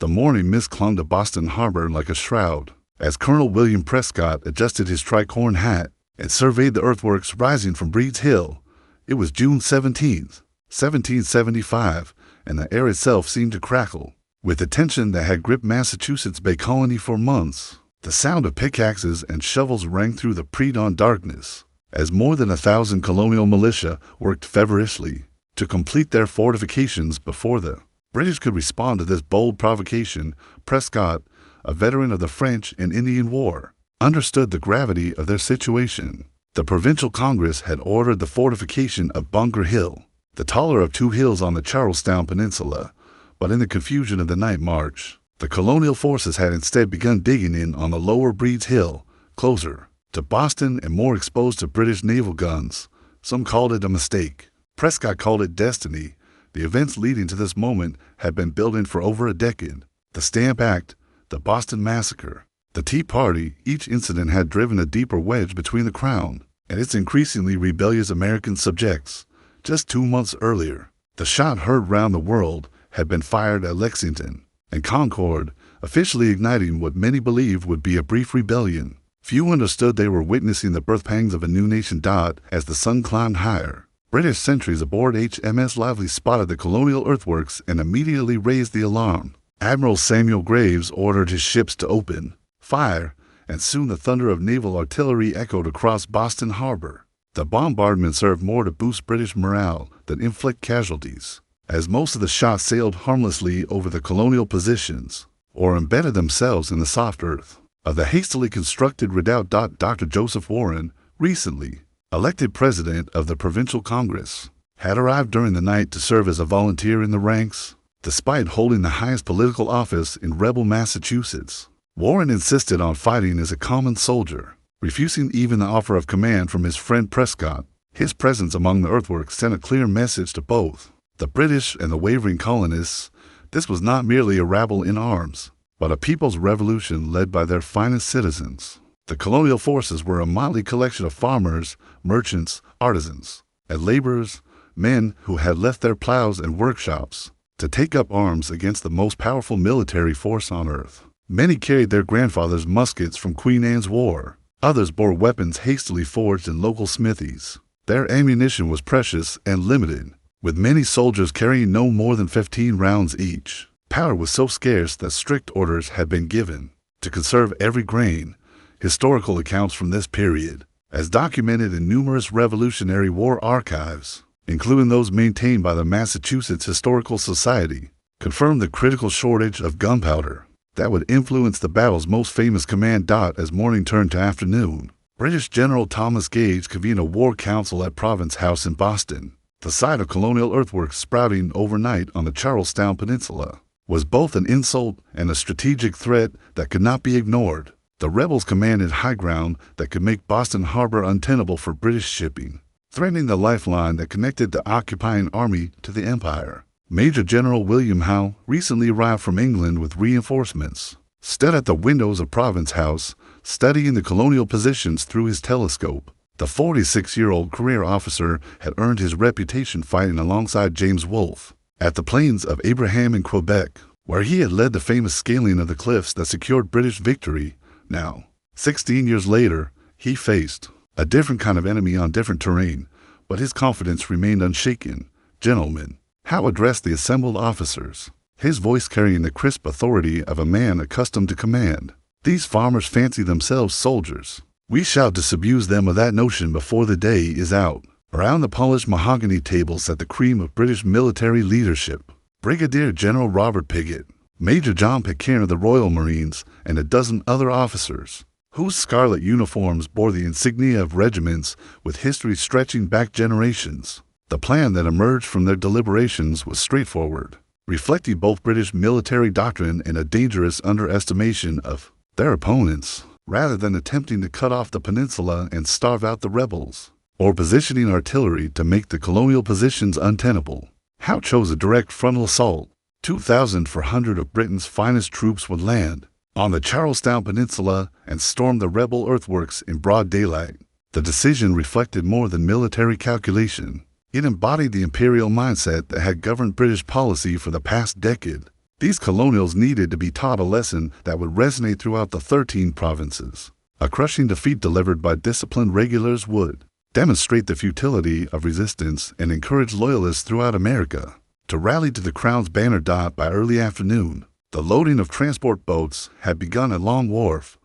The morning mist clung to Boston Harbor like a shroud. As Colonel William Prescott adjusted his tricorn hat and surveyed the earthworks rising from Breed's Hill, it was June 17th, 1775, and the air itself seemed to crackle. With the tension that had gripped Massachusetts Bay Colony for months, the sound of pickaxes and shovels rang through the pre-dawn darkness, as more than 1,000 colonial militia worked feverishly to complete their fortifications before the British could respond to this bold provocation. Prescott, a veteran of the French and Indian War, understood the gravity of their situation. The Provincial Congress had ordered the fortification of Bunker Hill, the taller of two hills on the Charlestown Peninsula, but in the confusion of the night march, the colonial forces had instead begun digging in on the lower Breed's Hill, closer to Boston and more exposed to British naval guns. Some called it a mistake. Prescott called it destiny. The events leading to this moment had been building for over a decade. The Stamp Act, the Boston Massacre, the Tea Party, each incident had driven a deeper wedge between the Crown and its increasingly rebellious American subjects. Just 2 months earlier, the shot heard round the world had been fired at Lexington and Concord, officially igniting what many believed would be a brief rebellion. Few understood they were witnessing the birth pangs of a new nation. As the sun climbed higher, British sentries aboard HMS Lively spotted the colonial earthworks and immediately raised the alarm. Admiral Samuel Graves ordered his ships to open fire, and soon the thunder of naval artillery echoed across Boston Harbor. The bombardment served more to boost British morale than inflict casualties, as most of the shots sailed harmlessly over the colonial positions or embedded themselves in the soft earth of the hastily constructed redoubt. Dr. Joseph Warren, recently elected president of the Provincial Congress, had arrived during the night to serve as a volunteer in the ranks. Despite holding the highest political office in rebel Massachusetts, Warren insisted on fighting as a common soldier, refusing even the offer of command from his friend Prescott. His presence among the earthworks sent a clear message to both the British and the wavering colonists. This was not merely a rabble in arms, but a people's revolution led by their finest citizens. The colonial forces were a motley collection of farmers, merchants, artisans, and laborers, men who had left their plows and workshops to take up arms against the most powerful military force on earth. Many carried their grandfathers' muskets from Queen Anne's War. Others bore weapons hastily forged in local smithies. Their ammunition was precious and limited, with many soldiers carrying no more than 15 rounds each. Powder was so scarce that strict orders had been given to conserve every grain. Historical accounts from this period, as documented in numerous Revolutionary War archives, including those maintained by the Massachusetts Historical Society, confirmed the critical shortage of gunpowder that would influence the battle's most famous command. As morning turned to afternoon, British General Thomas Gage convened a war council at Province House in Boston. The sight of colonial earthworks sprouting overnight on the Charlestown Peninsula was both an insult and a strategic threat that could not be ignored. The rebels commanded high ground that could make Boston Harbor untenable for British shipping, threatening the lifeline that connected the occupying army to the Empire. Major General William Howe, recently arrived from England with reinforcements, stood at the windows of Province House, studying the colonial positions through his telescope. The 46-year-old career officer had earned his reputation fighting alongside James Wolfe at the Plains of Abraham in Quebec, where he had led the famous scaling of the cliffs that secured British victory. Now, 16 years later, he faced a different kind of enemy on different terrain, but his confidence remained unshaken. "Gentlemen," Howe addressed the assembled officers, his voice carrying the crisp authority of a man accustomed to command. "These farmers fancy themselves soldiers. We shall disabuse them of that notion before the day is out." Around the polished mahogany table sat the cream of British military leadership: Brigadier General Robert Pigot, Major John Pitcairn of the Royal Marines, and a dozen other officers, whose scarlet uniforms bore the insignia of regiments with history stretching back generations. The plan that emerged from their deliberations was straightforward, reflecting both British military doctrine and a dangerous underestimation of their opponents. Rather than attempting to cut off the peninsula and starve out the rebels, or positioning artillery to make the colonial positions untenable, Howe chose a direct frontal assault. 2,400 of Britain's finest troops would land on the Charlestown Peninsula and storm the rebel earthworks in broad daylight. The decision reflected more than military calculation. It embodied the imperial mindset that had governed British policy for the past decade. These colonials needed to be taught a lesson that would resonate throughout the 13 provinces. A crushing defeat delivered by disciplined regulars would demonstrate the futility of resistance and encourage loyalists throughout America to rally to the Crown's banner. By early afternoon, the loading of transport boats had begun at Long Wharf.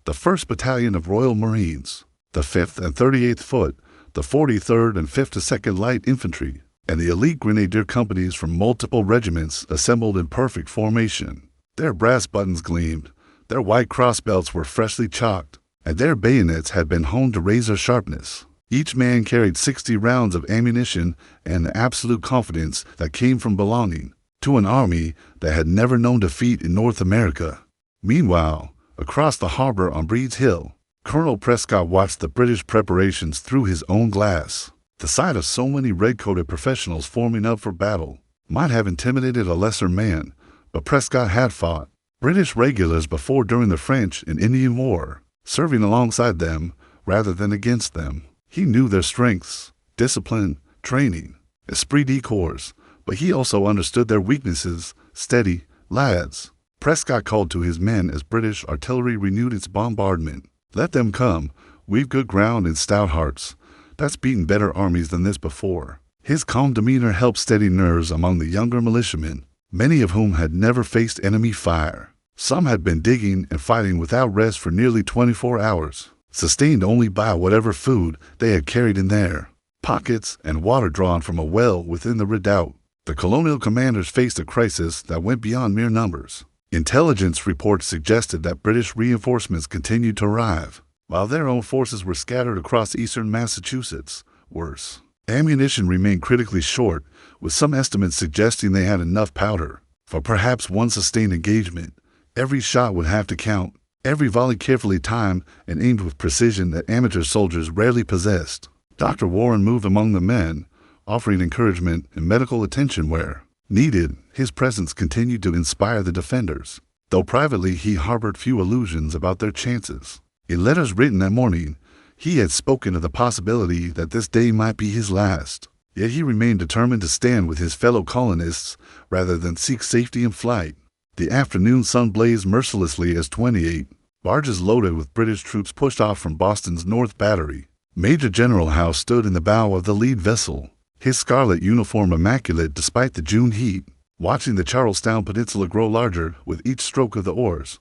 The 1st Battalion of Royal Marines, the 5th and 38th Foot, the 43rd and 52nd Light Infantry, and the elite grenadier companies from multiple regiments assembled in perfect formation. Their brass buttons gleamed, their white cross belts were freshly chalked, and their bayonets had been honed to razor sharpness. Each man carried 60 rounds of ammunition and the absolute confidence that came from belonging to an army that had never known defeat in North America. Meanwhile, across the harbor on Breed's Hill, Colonel Prescott watched the British preparations through his own glass. The sight of so many red-coated professionals forming up for battle might have intimidated a lesser man, but Prescott had fought British regulars before during the French and Indian War, serving alongside them rather than against them. He knew their strengths, discipline, training, esprit de corps, but he also understood their weaknesses. Steady, lads, Prescott called to his men as British artillery renewed its bombardment. Let them come, we've good ground and stout hearts. That's beaten better armies than this before. His calm demeanor helped steady nerves among the younger militiamen, many of whom had never faced enemy fire. Some had been digging and fighting without rest for nearly 24 hours, sustained only by whatever food they had carried in their pockets and water drawn from a well within the redoubt. The colonial commanders faced a crisis that went beyond mere numbers. Intelligence reports suggested that British reinforcements continued to arrive, while their own forces were scattered across eastern Massachusetts. Worse, ammunition remained critically short, with some estimates suggesting they had enough powder for perhaps one sustained engagement. Every shot would have to count, every volley carefully timed and aimed with precision that amateur soldiers rarely possessed. Dr. Warren moved among the men, offering encouragement and medical attention where needed. His presence continued to inspire the defenders, though privately he harbored few illusions about their chances. In letters written that morning, he had spoken of the possibility that this day might be his last, yet he remained determined to stand with his fellow colonists rather than seek safety in flight. The afternoon sun blazed mercilessly as 28 barges loaded with British troops pushed off from Boston's North Battery. Major General Howe stood in the bow of the lead vessel, his scarlet uniform immaculate despite the June heat, watching the Charlestown Peninsula grow larger with each stroke of the oars.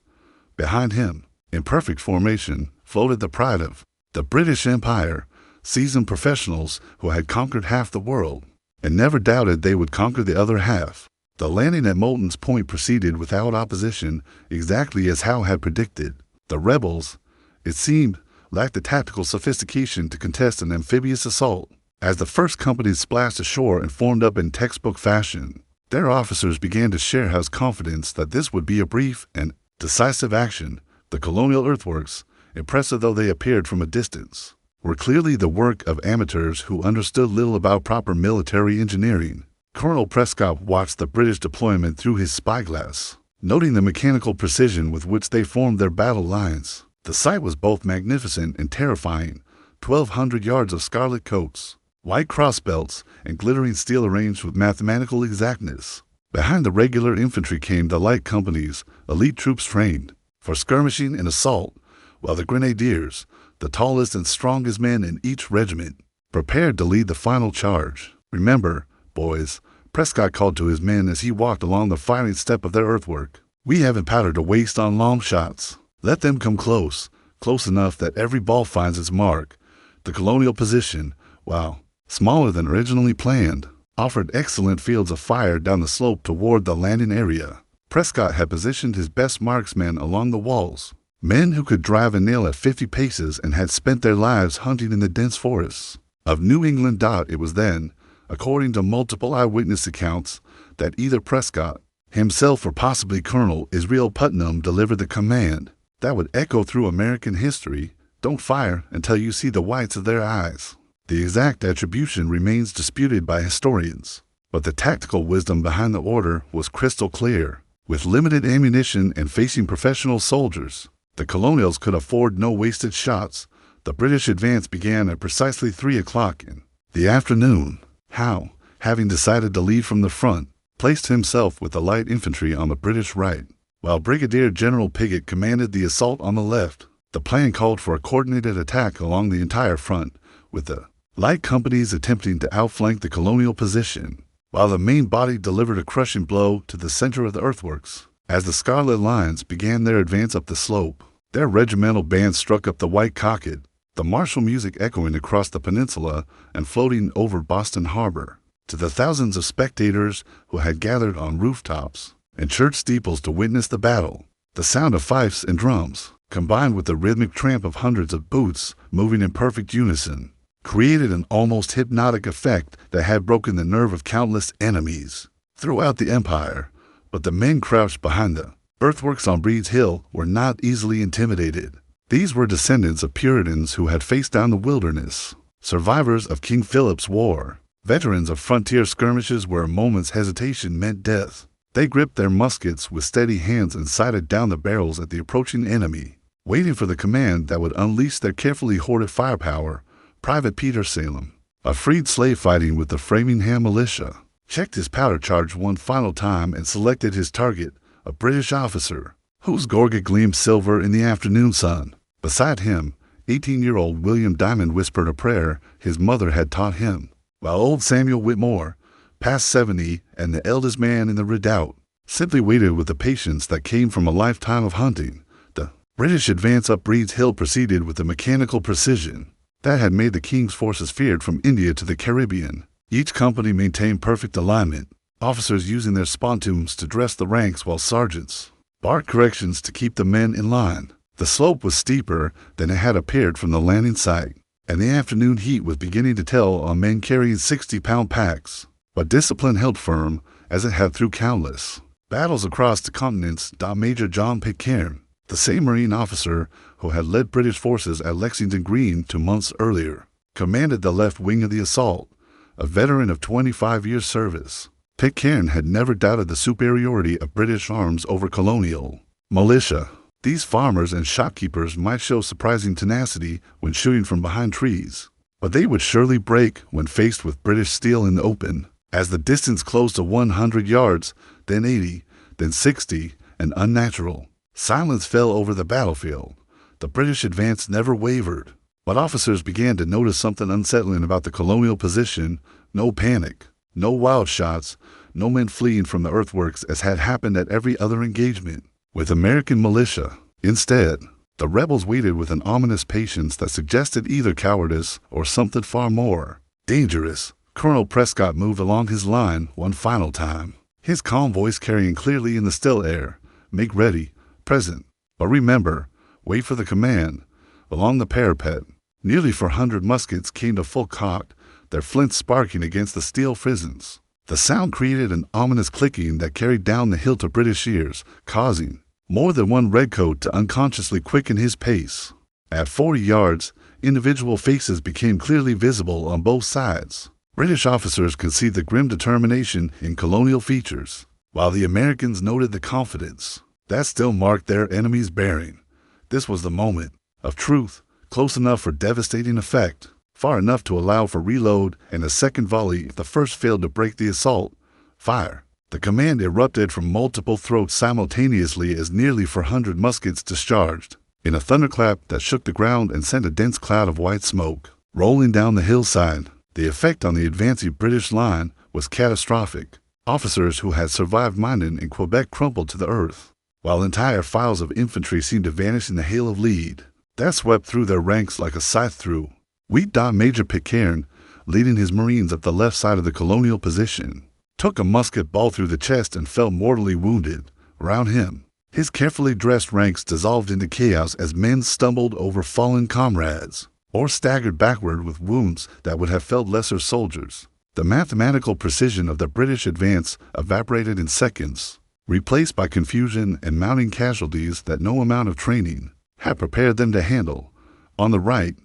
Behind him, in perfect formation, floated the pride of the British Empire, seasoned professionals who had conquered half the world and never doubted they would conquer the other half. The landing at Moulton's Point proceeded without opposition, exactly as Howe had predicted. The rebels, it seemed, lacked the tactical sophistication to contest an amphibious assault. As the first companies splashed ashore and formed up in textbook fashion, their officers began to share Howe's confidence that this would be a brief and decisive action. The colonial earthworks, impressive though they appeared from a distance, were clearly the work of amateurs who understood little about proper military engineering. Colonel Prescott watched the British deployment through his spyglass, noting the mechanical precision with which they formed their battle lines. The sight was both magnificent and terrifying. 1,200 yards of scarlet coats, white crossbelts, and glittering steel arranged with mathematical exactness. Behind the regular infantry came the light companies, elite troops trained for skirmishing and assault, while the grenadiers, the tallest and strongest men in each regiment, prepared to lead the final charge. Remember, boys, Prescott called to his men as he walked along the firing step of their earthwork, we haven't powder to waste on long shots. Let them come close, close enough that every ball finds its mark. The colonial position, while smaller than originally planned, offered excellent fields of fire down the slope toward the landing area. Prescott had positioned his best marksmen along the walls, men who could drive a nail at 50 paces and had spent their lives hunting in the dense forests of New England. It was then, according to multiple eyewitness accounts, that either Prescott himself or possibly Colonel Israel Putnam delivered the command that would echo through American history: "Don't fire until you see the whites of their eyes." The exact attribution remains disputed by historians, but the tactical wisdom behind the order was crystal clear. With limited ammunition and facing professional soldiers, the colonials could afford no wasted shots. The British advance began at precisely 3 o'clock in the afternoon. Howe, having decided to lead from the front, placed himself with the light infantry on the British right, while Brigadier General Piggott commanded the assault on the left. The plan called for a coordinated attack along the entire front, with the light companies attempting to outflank the colonial position, while the main body delivered a crushing blow to the center of the earthworks. As the Scarlet Lines began their advance up the slope, their regimental bands struck up the white cockpit, the martial music echoing across the peninsula and floating over Boston Harbor. To the thousands of spectators who had gathered on rooftops and church steeples to witness the battle, the sound of fifes and drums, combined with the rhythmic tramp of hundreds of boots moving in perfect unison, created an almost hypnotic effect that had broken the nerve of countless enemies throughout the empire. But the men crouched behind the earthworks on Breed's Hill were not easily intimidated. These were descendants of Puritans who had faced down the wilderness, survivors of King Philip's War, veterans of frontier skirmishes where a moment's hesitation meant death. They gripped their muskets with steady hands and sighted down the barrels at the approaching enemy, waiting for the command that would unleash their carefully hoarded firepower. Private Peter Salem, a freed slave fighting with the Framingham militia, checked his powder charge one final time and selected his target, a British officer, whose gorget gleamed silver in the afternoon sun. Beside him, 18-year-old William Diamond whispered a prayer his mother had taught him, while old Samuel Whitmore, past 70 and the eldest man in the redoubt, simply waited with the patience that came from a lifetime of hunting. The British advance up Breed's Hill proceeded with the mechanical precision that had made the King's forces feared from India to the Caribbean. Each company maintained perfect alignment, officers using their spontoons to dress the ranks while sergeants barked corrections to keep the men in line. The slope was steeper than it had appeared from the landing site, and the afternoon heat was beginning to tell on men carrying 60-pound packs. But discipline held firm, as it had through countless battles across the continents. Major John Pitcairn, the same Marine officer who had led British forces at Lexington Green 2 months earlier, commanded the left wing of the assault. A veteran of 25 years' service, Pitcairn had never doubted the superiority of British arms over colonial militia. These farmers and shopkeepers might show surprising tenacity when shooting from behind trees, but they would surely break when faced with British steel in the open. As the distance closed to 100 yards, then 80, then 60, an unnatural silence fell over the battlefield. The British advance never wavered, but officers began to notice something unsettling about the colonial position. No panic, no wild shots, no men fleeing from the earthworks as had happened at every other engagement with American militia. Instead, the rebels waited with an ominous patience that suggested either cowardice or something far more dangerous. Colonel Prescott moved along his line one final time, his calm voice carrying clearly in the still air, "Make ready, present, but remember, wait for the command." Along the parapet, nearly 400 muskets came to full cock, their flints sparking against the steel frisons. The sound created an ominous clicking that carried down the hill to British ears, causing more than one redcoat to unconsciously quicken his pace. At 40 yards, individual faces became clearly visible on both sides. British officers could see the grim determination in colonial features, while the Americans noted the confidence that still marked their enemy's bearing. This was the moment of truth, close enough for devastating effect, far enough to allow for reload and a second volley if the first failed to break the assault. Fire! The command erupted from multiple throats simultaneously as nearly 400 muskets discharged, in a thunderclap that shook the ground and sent a dense cloud of white smoke rolling down the hillside. The effect on the advancing British line was catastrophic. Officers who had survived Minden and Quebec crumpled to the earth, while entire files of infantry seemed to vanish in the hail of lead that swept through their ranks like a scythe through wheat. Major Pitcairn, leading his Marines up the left side of the colonial position, took a musket ball through the chest and fell mortally wounded. Around him, his carefully dressed ranks dissolved into chaos as men stumbled over fallen comrades or staggered backward with wounds that would have felled lesser soldiers. The mathematical precision of the British advance evaporated in seconds, replaced by confusion and mounting casualties that no amount of training had prepared them to handle. On the right,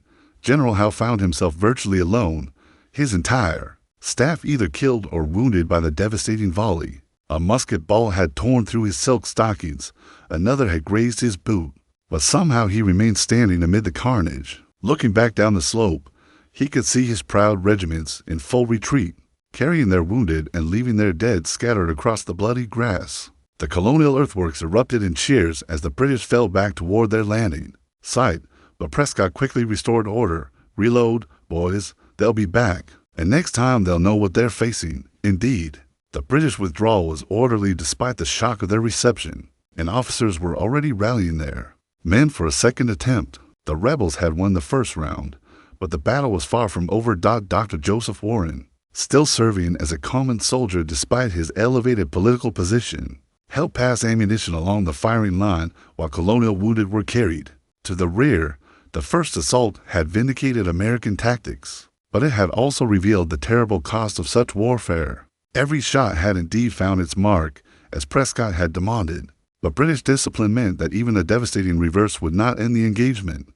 General Howe found himself virtually alone, his entire staff either killed or wounded by the devastating volley. A musket ball had torn through his silk stockings, another had grazed his boot, but somehow he remained standing amid the carnage. Looking back down the slope, he could see his proud regiments in full retreat, carrying their wounded and leaving their dead scattered across the bloody grass. The colonial earthworks erupted in cheers as the British fell back toward their landing site, but Prescott quickly restored order. "Reload, boys, they'll be back, and next time they'll know what they're facing." Indeed, the British withdrawal was orderly despite the shock of their reception, and officers were already rallying their men for a second attempt. The rebels had won the first round, but the battle was far from over. Dr. Joseph Warren, still serving as a common soldier despite his elevated political position, helped pass ammunition along the firing line while colonial wounded were carried to the rear. The first assault had vindicated American tactics, but it had also revealed the terrible cost of such warfare. Every shot had indeed found its mark, as Prescott had demanded, but British discipline meant that even a devastating reverse would not end the engagement.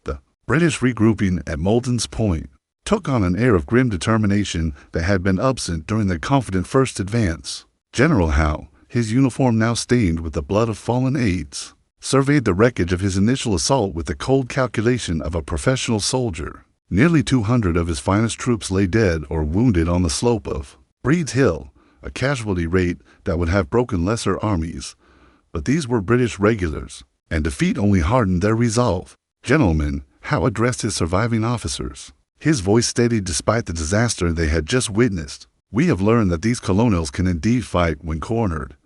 The British, regrouping at Moulton's Point, took on an air of grim determination that had been absent during their confident first advance. General Howe, his uniform now stained with the blood of fallen aides, surveyed the wreckage of his initial assault with the cold calculation of a professional soldier. Nearly 200 of his finest troops lay dead or wounded on the slope of Breed's Hill, a casualty rate that would have broken lesser armies. But these were British regulars, and defeat only hardened their resolve. "Gentlemen," Howe addressed his surviving officers, his voice steady despite the disaster they had just witnessed. "We have learned that these colonials can indeed fight when cornered.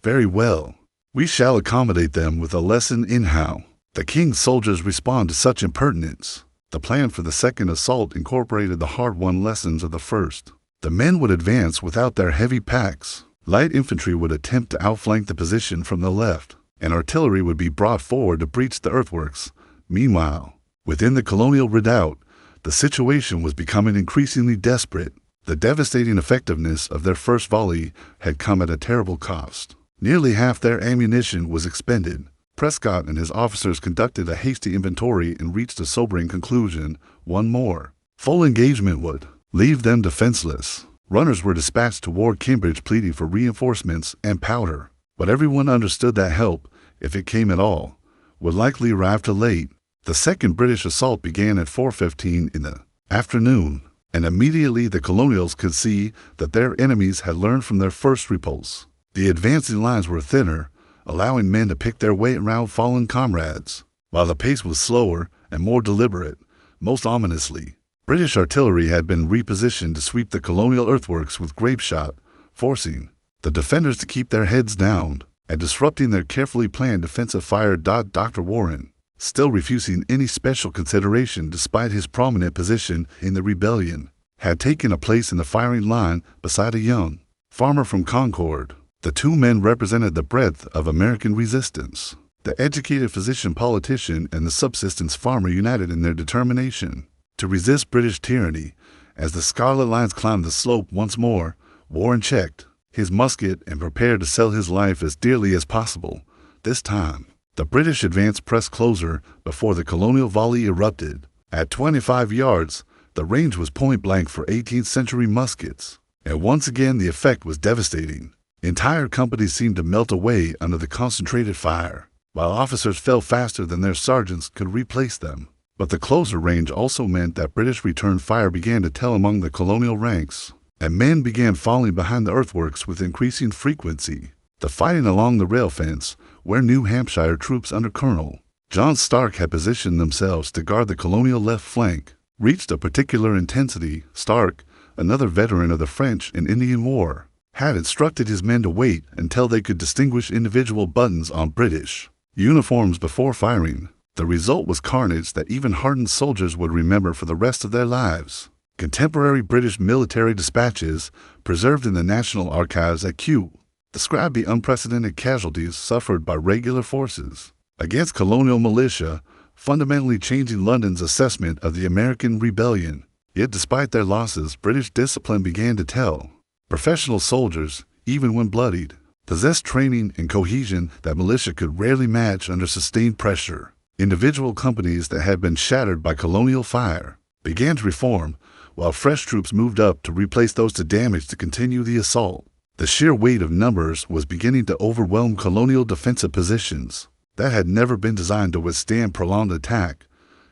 Very well. We shall accommodate them with a lesson in how the king's soldiers respond to such impertinence." The plan for the second assault incorporated the hard-won lessons of the first. The men would advance without their heavy packs. Light infantry would attempt to outflank the position from the left, and artillery would be brought forward to breach the earthworks. Meanwhile, within the colonial redoubt, the situation was becoming increasingly desperate. The devastating effectiveness of their first volley had come at a terrible cost. Nearly half their ammunition was expended. Prescott and his officers conducted a hasty inventory and reached a sobering conclusion: one more full engagement would leave them defenseless. Runners were dispatched toward Cambridge pleading for reinforcements and powder, but everyone understood that help, if it came at all, would likely arrive too late. The second British assault began at 4:15 in the afternoon, and immediately the colonials could see that their enemies had learned from their first repulse. The advancing lines were thinner, allowing men to pick their way around fallen comrades, while the pace was slower and more deliberate. Most ominously, British artillery had been repositioned to sweep the colonial earthworks with grapeshot, forcing the defenders to keep their heads down and disrupting their carefully planned defensive fire. Dr. Warren, still refusing any special consideration despite his prominent position in the rebellion, had taken a place in the firing line beside a young farmer from Concord. The two men represented the breadth of American resistance. The educated physician-politician and the subsistence farmer united in their determination to resist British tyranny. As the scarlet lines climbed the slope once more, Warren checked his musket and prepared to sell his life as dearly as possible. This time, the British advance pressed closer before the colonial volley erupted. At 25 yards, the range was point-blank for 18th century muskets, and once again the effect was devastating. Entire companies seemed to melt away under the concentrated fire, while officers fell faster than their sergeants could replace them. But the closer range also meant that British return fire began to tell among the colonial ranks, and men began falling behind the earthworks with increasing frequency. The fighting along the rail fence, where New Hampshire troops under Colonel John Stark had positioned themselves to guard the colonial left flank, reached a particular intensity. Stark, another veteran of the French and Indian War, had instructed his men to wait until they could distinguish individual buttons on British uniforms before firing. The result was carnage that even hardened soldiers would remember for the rest of their lives. Contemporary British military dispatches, preserved in the National Archives at Kew, describe the unprecedented casualties suffered by regular forces against colonial militia, fundamentally changing London's assessment of the American rebellion. Yet despite their losses, British discipline began to tell. Professional soldiers, even when bloodied, possessed training and cohesion that militia could rarely match under sustained pressure. Individual companies that had been shattered by colonial fire began to reform, while fresh troops moved up to replace those damaged to continue the assault. The sheer weight of numbers was beginning to overwhelm colonial defensive positions that had never been designed to withstand prolonged attack.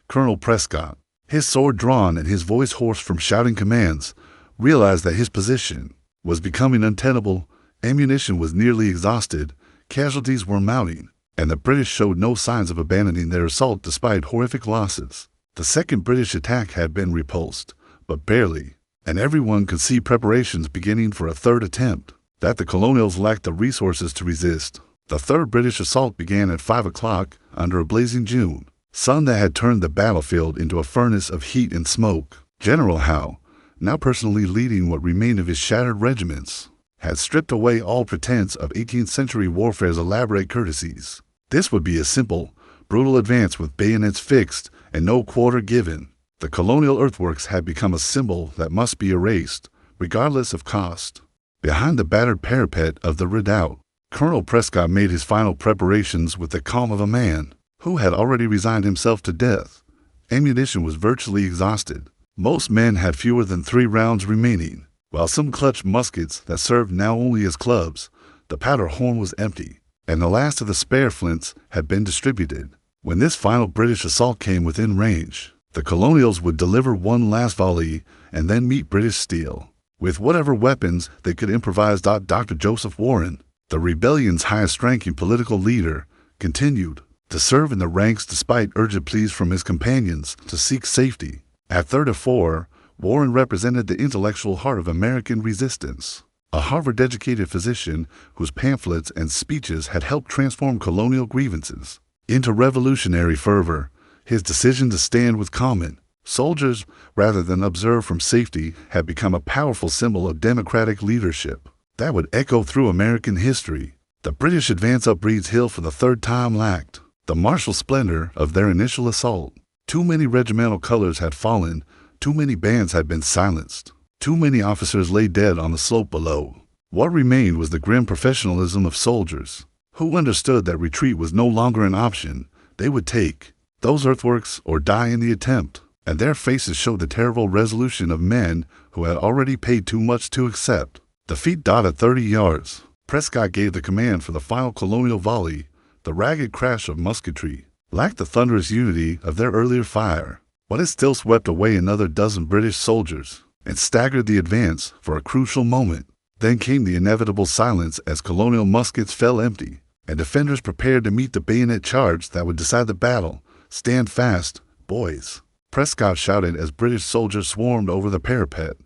Colonel Prescott, his sword drawn and his voice hoarse from shouting commands, realized that his position was becoming untenable, ammunition was nearly exhausted, casualties were mounting, and the British showed no signs of abandoning their assault despite horrific losses. The second British attack had been repulsed, but barely, and everyone could see preparations beginning for a third attempt. That the colonials lacked the resources to resist. The third British assault began at 5 o'clock under a blazing June sun that had turned the battlefield into a furnace of heat and smoke. General Howe, now personally leading what remained of his shattered regiments, had stripped away all pretense of 18th century warfare's elaborate courtesies. This would be a simple, brutal advance with bayonets fixed and no quarter given. The colonial earthworks had become a symbol that must be erased, regardless of cost. Behind the battered parapet of the redoubt, Colonel Prescott made his final preparations with the calm of a man who had already resigned himself to death. Ammunition was virtually exhausted. Most men had fewer than 3 rounds remaining, while some clutched muskets that served now only as clubs. The powder horn was empty, and the last of the spare flints had been distributed. When this final British assault came within range, the colonials would deliver one last volley and then meet British steel with whatever weapons they could improvise. Dr. Joseph Warren, the rebellion's highest-ranking political leader, continued to serve in the ranks despite urgent pleas from his companions to seek safety. At 34, Warren represented the intellectual heart of American resistance, a Harvard-educated physician whose pamphlets and speeches had helped transform colonial grievances into revolutionary fervor. His decision to stand with common soldiers rather than observe from safety had become a powerful symbol of democratic leadership that would echo through American history. The British advance up Breed's Hill for the third time lacked the martial splendor of their initial assault. Too many regimental colors had fallen, too many bands had been silenced, too many officers lay dead on the slope below. What remained was the grim professionalism of soldiers, who understood that retreat was no longer an option. They would take those earthworks or die in the attempt, and their faces showed the terrible resolution of men who had already paid too much to accept defeat. At 30 yards, Prescott gave the command for the final colonial volley. The ragged crash of musketry lacked the thunderous unity of their earlier fire, but it still swept away another dozen British soldiers and staggered the advance for a crucial moment. Then came the inevitable silence as colonial muskets fell empty, and defenders prepared to meet the bayonet charge that would decide the battle. "Stand fast, boys," Prescott shouted as British soldiers swarmed over the parapet.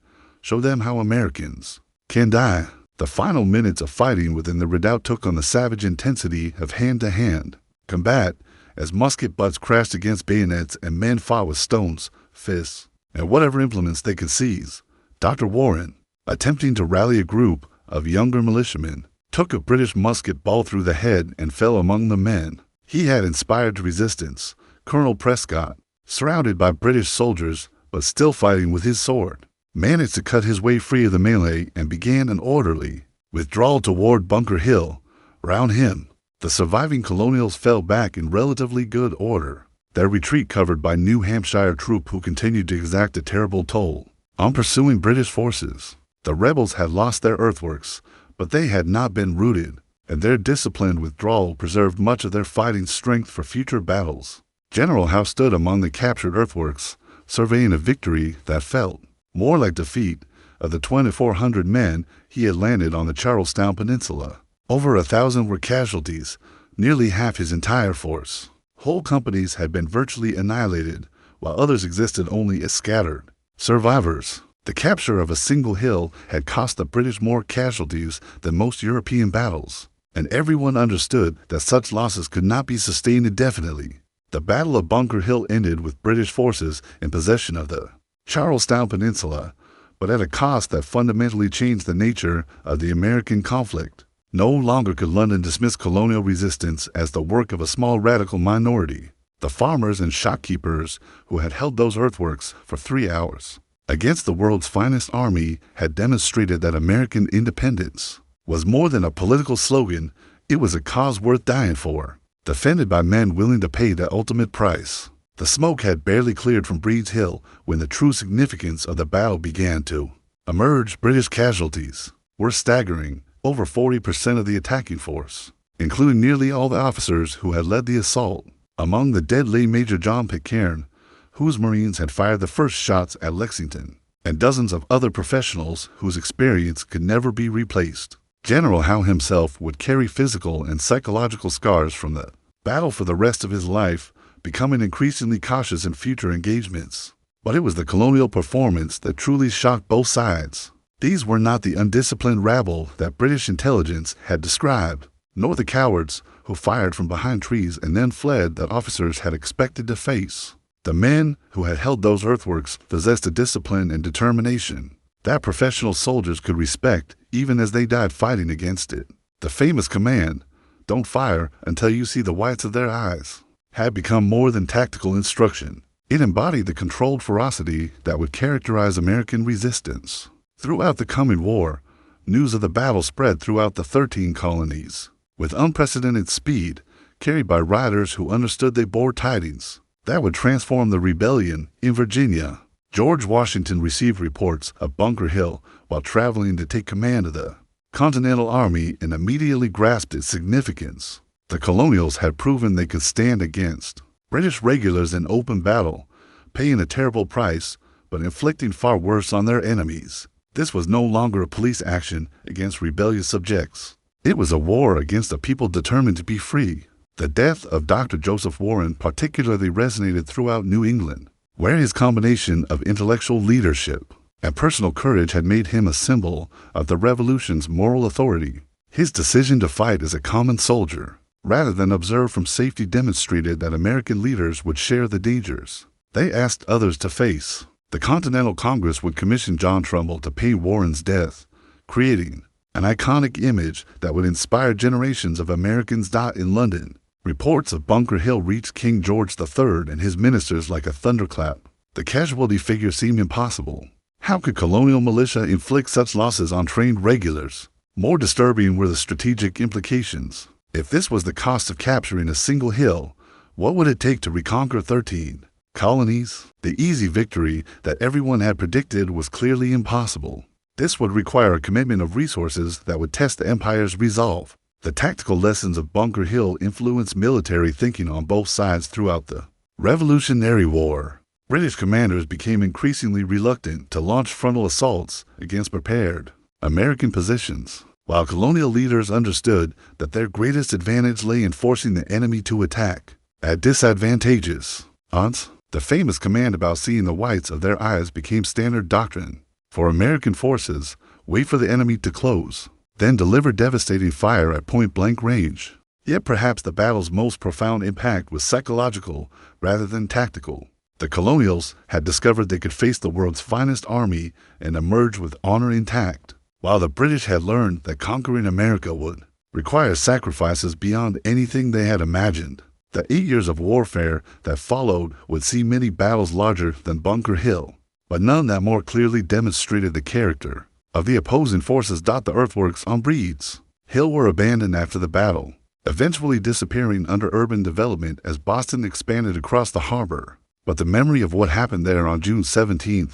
"Show them how Americans can die." The final minutes of fighting within the redoubt took on the savage intensity of hand-to-hand combat as musket butts crashed against bayonets and men fought with stones, fists, and whatever implements they could seize. Dr. Warren, attempting to rally a group of younger militiamen, took a British musket ball through the head and fell among the men he had inspired to resistance. Colonel Prescott, surrounded by British soldiers but still fighting with his sword, managed to cut his way free of the melee and began an orderly withdrawal toward Bunker Hill. Round him, the surviving colonials fell back in relatively good order, their retreat covered by New Hampshire troops who continued to exact a terrible toll on pursuing British forces. The rebels had lost their earthworks, but they had not been routed, and their disciplined withdrawal preserved much of their fighting strength for future battles. General Howe stood among the captured earthworks, surveying a victory that felt more like defeat. Of the 2,400 men he had landed on the Charlestown Peninsula, over 1,000 were casualties, nearly half his entire force. Whole companies had been virtually annihilated, while others existed only as scattered survivors. The capture of a single hill had cost the British more casualties than most European battles, and everyone understood that such losses could not be sustained indefinitely. The Battle of Bunker Hill ended with British forces in possession of the Charlestown Peninsula, but at a cost that fundamentally changed the nature of the American conflict. No longer could London dismiss colonial resistance as the work of a small radical minority. The farmers and shopkeepers who had held those earthworks for 3 hours against the world's finest army had demonstrated that American independence was more than a political slogan. It was a cause worth dying for, defended by men willing to pay the ultimate price. The smoke had barely cleared from Breed's Hill when the true significance of the battle began to emerge. British casualties were staggering. Over 40% of the attacking force, including nearly all the officers who had led the assault. Among the dead lay Major John Pitcairn, whose Marines had fired the first shots at Lexington, and dozens of other professionals whose experience could never be replaced. General Howe himself would carry physical and psychological scars from the battle for the rest of his life, becoming increasingly cautious in future engagements. But it was the colonial performance that truly shocked both sides. These were not the undisciplined rabble that British intelligence had described, nor the cowards who fired from behind trees and then fled that officers had expected to face. The men who had held those earthworks possessed a discipline and determination that professional soldiers could respect even as they died fighting against it. The famous command, "Don't fire until you see the whites of their eyes," had become more than tactical instruction. It embodied the controlled ferocity that would characterize American resistance. Throughout the coming war, news of the battle spread throughout the 13 colonies, with unprecedented speed, carried by riders who understood they bore tidings that would transform the rebellion in Virginia. George Washington received reports of Bunker Hill while traveling to take command of the Continental Army and immediately grasped its significance. The colonials had proven they could stand against British regulars in open battle, paying a terrible price, but inflicting far worse on their enemies. This was no longer a police action against rebellious subjects. It was a war against a people determined to be free. The death of Dr. Joseph Warren particularly resonated throughout New England, where his combination of intellectual leadership and personal courage had made him a symbol of the Revolution's moral authority. His decision to fight as a common soldier, rather than observe from safety, demonstrated that American leaders would share the dangers they asked others to face. The Continental Congress would commission John Trumbull to paint Warren's death, creating an iconic image that would inspire generations of Americans. In London, reports of Bunker Hill reached King George III and his ministers like a thunderclap. The casualty figure seemed impossible. How could colonial militia inflict such losses on trained regulars? More disturbing were the strategic implications. If this was the cost of capturing a single hill, what would it take to reconquer 13 colonies? The easy victory that everyone had predicted was clearly impossible. This would require a commitment of resources that would test the empire's resolve. The tactical lessons of Bunker Hill influenced military thinking on both sides throughout the Revolutionary War. British commanders became increasingly reluctant to launch frontal assaults against prepared American positions, while colonial leaders understood that their greatest advantage lay in forcing the enemy to attack at disadvantageous odds. The famous command about seeing the whites of their eyes became standard doctrine for American forces. Wait for the enemy to close, then deliver devastating fire at point-blank range. Yet perhaps the battle's most profound impact was psychological rather than tactical. The colonials had discovered they could face the world's finest army and emerge with honor intact, while the British had learned that conquering America would require sacrifices beyond anything they had imagined. The 8 years of warfare that followed would see many battles larger than Bunker Hill, but none that more clearly demonstrated the character of the opposing forces. The earthworks on Breed's Hill were abandoned after the battle, eventually disappearing under urban development as Boston expanded across the harbor. But the memory of what happened there on June 17,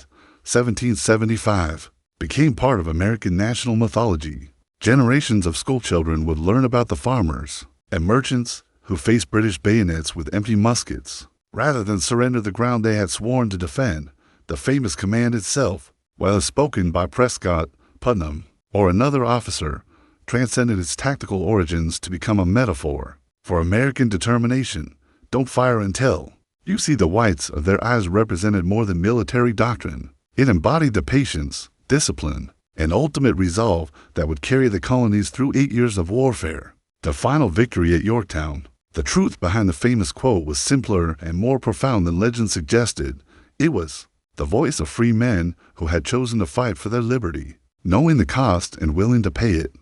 1775, became part of American national mythology. Generations of schoolchildren would learn about the farmers and merchants who faced British bayonets with empty muskets, rather than surrender the ground they had sworn to defend. The famous command itself, whether spoken by Prescott, Putnam, or another officer, transcended its tactical origins to become a metaphor for American determination. Don't fire until you see the whites of their eyes represented more than military doctrine. It embodied the patience, discipline, and ultimate resolve that would carry the colonies through 8 years of warfare. The final victory at Yorktown. The truth behind the famous quote was simpler and more profound than legend suggested. It was the voice of free men who had chosen to fight for their liberty, knowing the cost and willing to pay it.